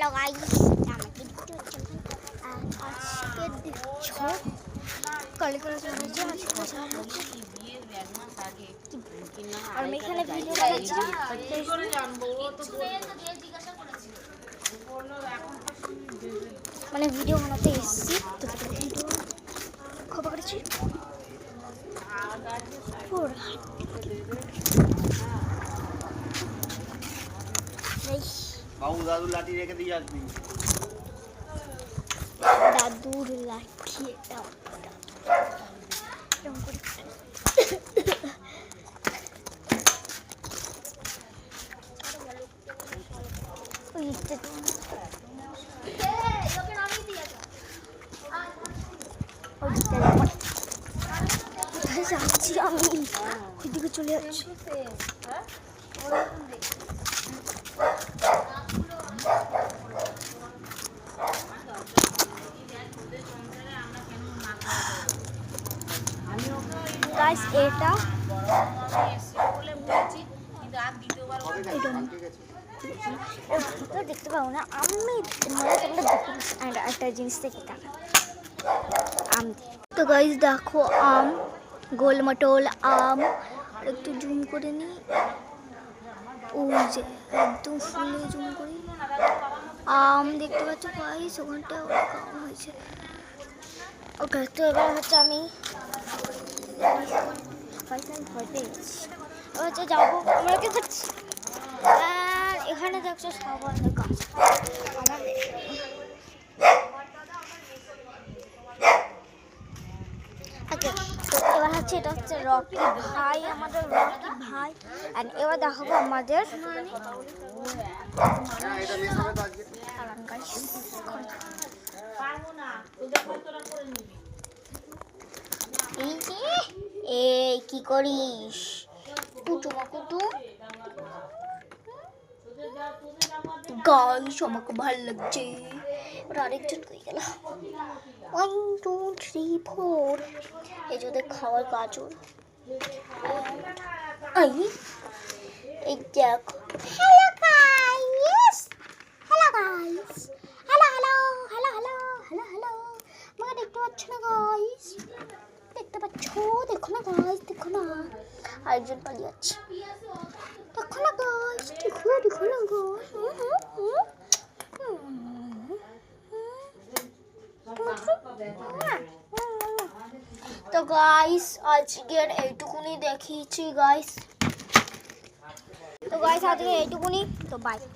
Hello guys, আমাকে দেখতে পাচ্ছেন। আজকে দেখছো কালকে হচ্ছে আর আমি এখানে ভিডিও বানাচ্ছি। মানে ভিডিও বানাতে এসেছি, তো ভিডিও খবর করেছি। বাবু দাদুর লাঠি রেখে দিয়ে আসবি। দাদুর লাঠি এটা যাচ্ছি আমি, ওইদিকে চলে যাচ্ছি। গাইস এটা দেখতে পাবো না আমি, একটা জিনিস থেকে আম। তো গাইস দেখো আম, গোল মটোল আম। একটু জুম করে নিই, ওই যে একদম ফুলে জুম করি। আম দেখতে পাচ্ছ গাইস, ওখানটা অনেক আম হয়েছে। ওকে, তো এবার হচ্ছে আমি হচ্ছে যাবো আমরা কি করছি। আর এখানে দেখছো সবার গাছ আমাদের। ওকে, তো এবার হচ্ছে এটা হচ্ছে রকি ভাই, আমাদের রকি ভাই। অ্যান্ড এবার দেখাবো আমাদের এই কি করিস কুটু গাইস, আমাকে ভালো লাগছে। আরেকজন কই গেল? 1 2 3 4 এই যে ওদের খাওয়ার গাজর। এই দেখো, hello guys, hello guys, hello hello hello hello hello hello. আমাকে দেখতে পাচ্ছ না গাইস? দেখতে পাচ্ছ? দেখো না গাইস, দেখো না। আরেকজন পালিয়ে যাচ্ছে, দেখো না গাইস, দেখো দেখো না গাইস। তো গাইস আজকের এইটুকুনি দেখিয়েছি গাইস। তো গাইস আজকে এইটুকুনি, তো বাই বাই।